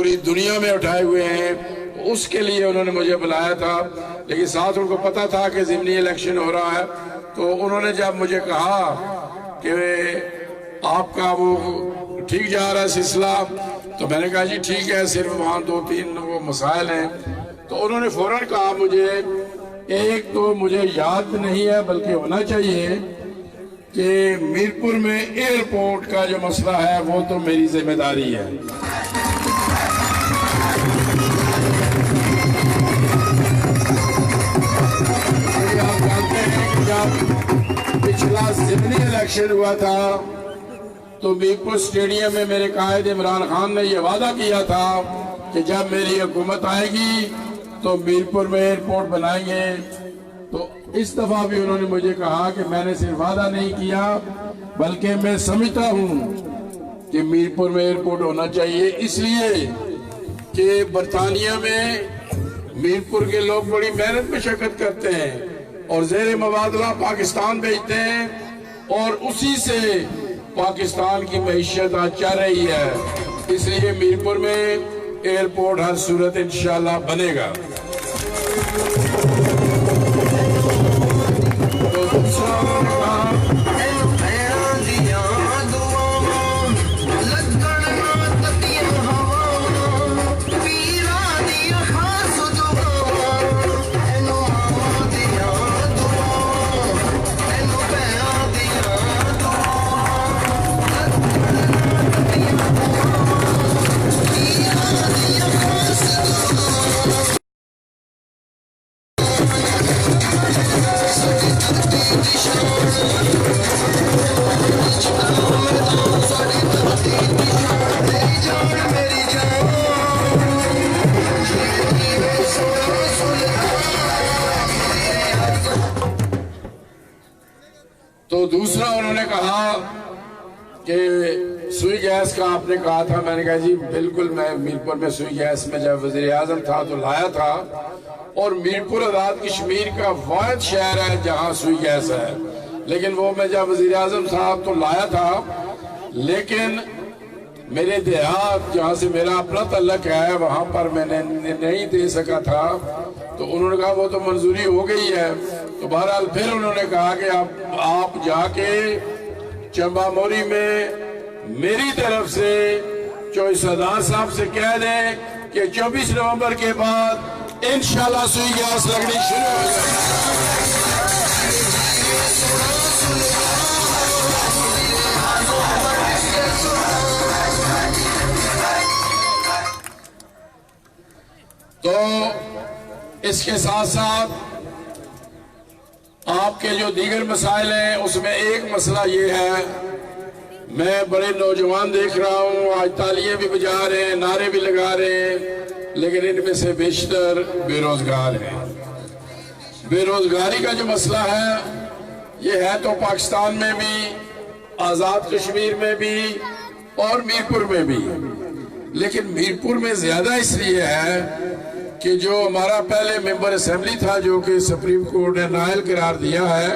پوری دنیا میں اٹھائے ہوئے ہیں، اس کے لیے انہوں نے مجھے بلایا تھا، لیکن ساتھ ان کو پتا تھا کہ ضمنی الیکشن ہو رہا ہے، تو انہوں نے جب مجھے کہا کہ آپ کا وہ ٹھیک جا رہا ہے سلسلہ، تو میں نے کہا جی ٹھیک ہے، صرف وہاں 2-3 وہ مسائل ہیں، تو انہوں نے فوراً کہا مجھے ایک تو مجھے یاد نہیں ہے بلکہ ہونا چاہیے کہ میرپور میں ایئرپورٹ کا جو مسئلہ ہے وہ تو میری ذمہ داری ہے۔ آپ جانتے ہیں کہ جب پچھلا ضمنی الیکشن ہوا تھا تو میرپور سٹیڈیم میں میرے قائد عمران خان نے یہ وعدہ کیا تھا کہ جب میری حکومت آئے گی تو میرپور میں ایئرپورٹ بنائیں گے، تو اس دفعہ بھی انہوں نے مجھے کہا کہ میں نے صرف وعدہ نہیں کیا بلکہ میں سمجھتا ہوں کہ میرپور میں ایئرپورٹ ہونا چاہیے، اس لیے کہ برطانیہ میں میرپور کے لوگ بڑی محنت مشقت کرتے ہیں اور زیر مبادلہ پاکستان بھیجتے ہیں، اور اسی سے پاکستان کی معیشت آج چل رہی ہے، اس لیے میرپور میں ایئرپورٹ ہر صورت انشاءاللہ بنے گا۔ تو دوسرا دوسرا انہوں نے کہا کہ سوئی گیس کا آپ نے کہا تھا، میں نے کہا جی بالکل، میں میرپور میں سوئی گیس میں جب وزیر اعظم تھا تو لایا تھا، اور میرپور آزاد کشمیر کا واحد شہر ہے جہاں سوئی گیس ہے، لیکن وہ میں جب وزیر اعظم تھا تو لایا تھا، لیکن میرے دیہات جہاں سے میرا اپنا تعلق ہے وہاں پر میں نے نہیں دے سکا تھا، تو انہوں نے کہا وہ تو منظوری ہو گئی ہے، تو بہرحال پھر انہوں نے کہا کہ آپ جا کے چمبا موری میں میری طرف سے چوئی سردار صاحب سے کہہ دیں کہ 24 نومبر کے بعد انشاءاللہ سوئی گیس لگنی شروع ہو جائے۔ تو اس کے ساتھ ساتھ آپ کے جو دیگر مسائل ہیں اس میں ایک مسئلہ یہ ہے، میں بڑے نوجوان دیکھ رہا ہوں آج تالیاں بھی بجا رہے ہیں، نعرے بھی لگا رہے ہیں، لیکن ان میں سے بیشتر بے روزگار ہیں۔ بے روزگاری کا جو مسئلہ ہے یہ ہے تو پاکستان میں بھی، آزاد کشمیر میں بھی اور میرپور میں بھی، لیکن میرپور میں زیادہ اس لیے ہے کہ جو ہمارا پہلے ممبر اسمبلی تھا جو کہ سپریم کورٹ نے نائل قرار دیا ہے،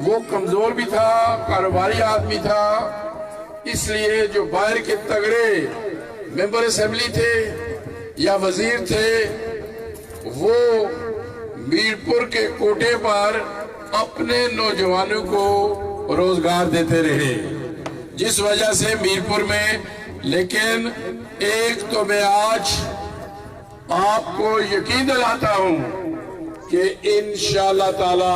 وہ کمزور بھی تھا، کاروباری آدمی تھا، اس لیے جو باہر کے تگڑے ممبر اسمبلی تھے یا وزیر تھے وہ میرپور کے کوٹے پر اپنے نوجوانوں کو روزگار دیتے رہے، جس وجہ سے میرپور میں، لیکن ایک تو میں آج آپ کو یقین دلاتا ہوں کہ انشاءاللہ تعالی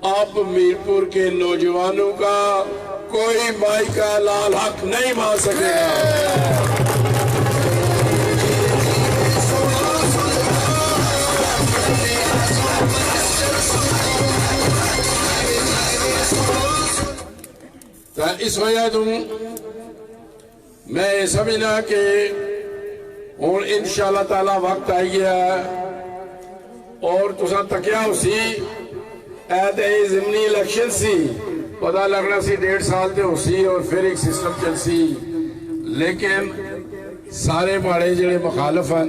اب میرپور کے نوجوانوں کا کوئی مائی کا لال حق نہیں مار سکے گا۔ اس وجہ تم میں سمجھنا کہ اور انشاءاللہ تعالی وقت آئی گیا اور تسا تکیا اسی ایت اے ضمنی الیکشن سی پتا لگنا سی 1.5 سال تے اسی اور پھر ایک سسٹم چل سی، لیکن سارے ماڑے جڑے مخالف ہیں،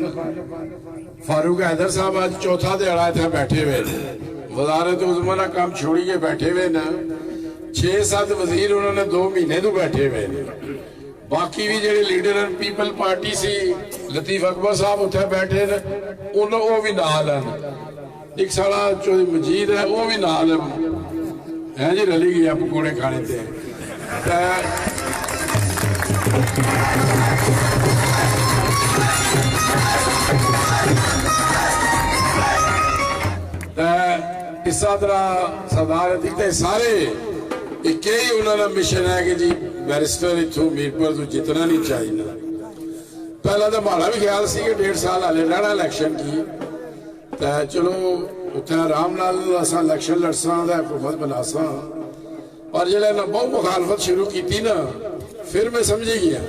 فاروق حیدر صاحب آج چوتھا دیڑا تھا بیٹھے ہوئے، وزارت عظمیٰ نہ کام چھوڑی کے بیٹھے ہوئے نا، 6-7 وزیر انہوں نے 2 مہینے تو بیٹھے ہوئے، باقی بھی جڑے لیڈر پیپل پارٹی سی لطیف اکبر صاحب اتنے بیٹھے وہ بھی نال ہیں ایک ساڑا چودھری مجید ہے وہ بھی نال ہیں جی رلی گیا پکوڑے کھانے تھے اس طرح سردار عتیق سارے ایک ہی انہوں نے مشن ہے کہ جی بیرسٹر اتھو میرپور تو جتنا نہیں چاہیے پہلا تو ہمارا بھی خیال سی کہ 1.5 سال آلے لڑا الیکشن کی چلو اتنا آرام نال اساں الیکشن لڑساں حکومت بناساں اور جلے نا بہت مخالفت شروع کی تھی نا پھر میں سمجھی گیا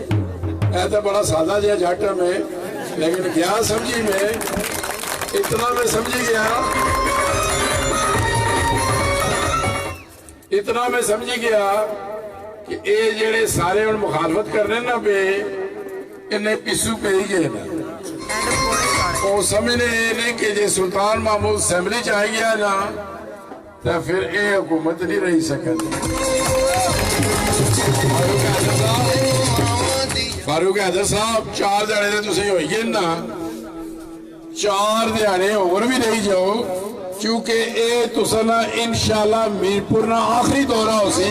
ایسا بڑا سادہ جہا جٹ ہے میں لیکن کیا سمجھی میں اتنا میں سمجھی گیا اتنا میں سمجھی گیا کہ اے جڑے سارے ان مخالفت کرنے نا پہ انہیں پیسو پہ ہی گئے نا وہ سمجھنے انہیں کہ جے سلطان محمود اسمبلی چاہے گیا نا تو پھر اے حکومت نہیں رہی سکتی فاروق حیدر صاحب 4 دیانے دے تسی ہوئی گئے نا 4 دیانے اور بھی رہی جاؤ کیونکہ اے تسنا انشاءاللہ میرپور نا آخری دورہ ہو سی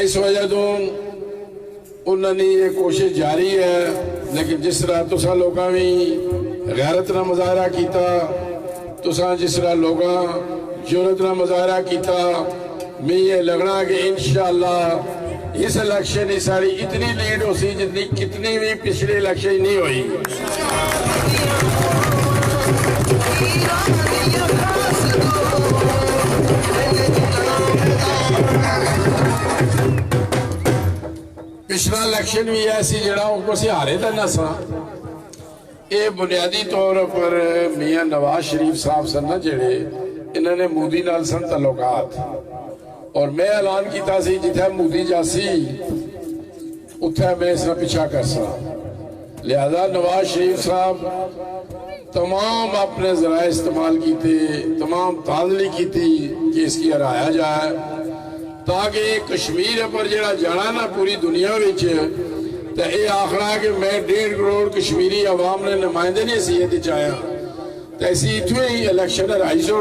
اس وجہ تو انہوں نے یہ کوشش جاری ہے لیکن جس طرح تسا لوگاں بھی غیرت نہ مظاہرہ کیتا تسا جس طرح لوگاں جرت نہ مظاہرہ کیتا میں یہ لگنا کہ انشاءاللہ اس الیکشن ہی ساری اتنی لیڈ ہو سی جتنی کتنی بھی پچھلے الیکشن نہیں ہوئی پچھلا الیکشن بھی ایسی جڑا ان کو سہارے تھا نہ سا اے بنیادی طور پر میاں نواز شریف صاحب سن نہ جڑے انہوں نے مودی نال سن تعلقات اور میں اعلان کیتا سی جتھے مودی جاسی اتھے میں اس نے پیچھا کر سا لہذا نواز شریف صاحب تمام اپنے ذرائع استعمال کیتے تمام تاندلی کیتی کہ اس کی ہرایا جائے تاکہ کشمیر پر جڑا جانا نا پوری دنیا وچ تے اے آخرا کہ میں 1.5 کروڑ کشمیری عوام نے نمائندے نے حیثیت چاہیا تے اسی اتھویں ہی الیکشن رائی سو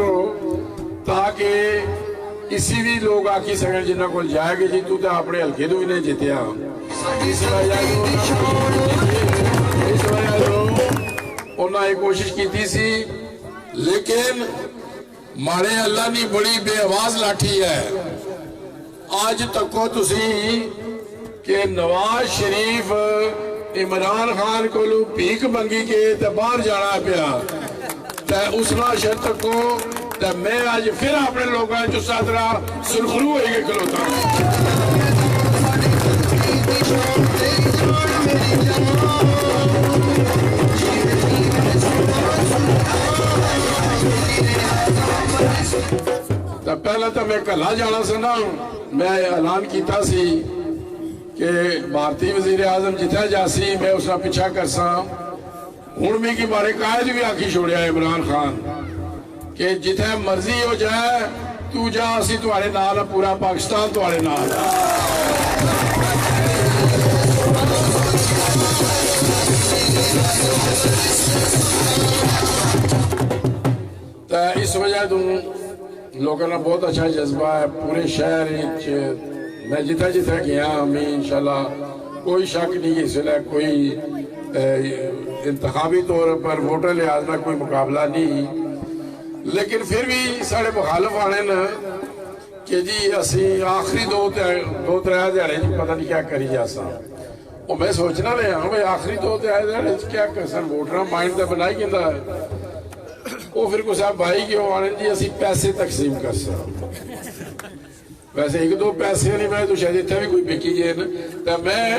تاکہ اسی بھی لوگ آکی سکن جنہ کو جائے گے جی تو تے اپنے حلقے تو انہیں جیتیا اس وجہ تو انہاں ایک کوشش کی تھی سی لیکن مارے اللہ نے بڑی بے آواز لاٹھی ہے آج تک کو تسی کہ نواز شریف عمران خان کو لو پیک منگی کے تے باہر جانا پیا تے اس نا شرط کو تے میں آج پھر اپنے لوگاں جو ساترہ سرخرو ہوئی کے کھلوتا تو پہلے تو میں کلا جانا سنا میں اعلان کیتا سی کہ بھارتی وزیر اعظم جتھے جاسی میں اس کا پیچھا کرسا ہوں میں کی بارے قائد بھی آکی چھوڑیا عمران خان کہ جتھے مرضی ہو جائے تو جا اسی تمہارے نال پورا پاکستان تمہارے نال تو اس وجہ تو لوگوں نے بہت اچھا جذبہ ہے پورے شہر میں جتھے جتھے گیا ہمیں انشاءاللہ کوئی شک نہیں کہ اس لئے کوئی انتخابی طور پر ووٹر لحاظ میں کوئی مقابلہ نہیں لیکن پھر بھی سارے مخالف آنے نا کہ جی اسی آخری دو ترے دیہڑے جی پتہ نہیں کیا کری جاسا اور میں سوچنا رہا ہوں بھئی آخری 2 دیہڑے کیا کرسن ووٹر مائنڈ تے بنائی گیندا ہے وہ پھر کو صاحب بھائی کیوں آنے جی اسی پیسے تقسیم کر سا ویسے 1-2 پیسے نہیں میں تو شاید اتھا بھی کوئی بکی جائے نا تو میں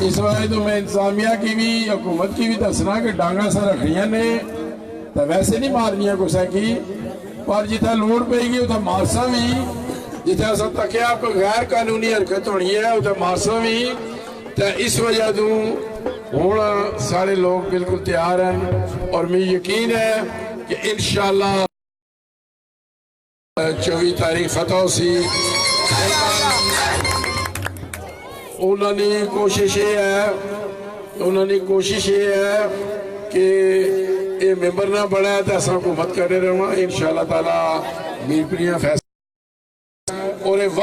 اس وجہ تو میں انتظامیہ کی بھی حکومت کی بھی دسنا کہ ڈانگا سا رکھنیاں نے تو ویسے نہیں مارنیاں کسا کی پر جتنا لوڑ پہ گی اتنا مارسا بھی جتنا سب تکیا کوئی غیر قانونی حرکت ہونی ہے اتنا مارسا بھی تو اس وجہ تو ہوں سارے لوگ بالکل تیار ہیں اور مجھے یقین ہے کہ انشاءاللہ 24 تاریخ فتح سی انہوں نے کوشش یہ ہے کہ یہ ممبر نہ بڑھا ہے تو ایسا حکومت کرے رہا انشاءاللہ تعالی میر پریاں فیصلہ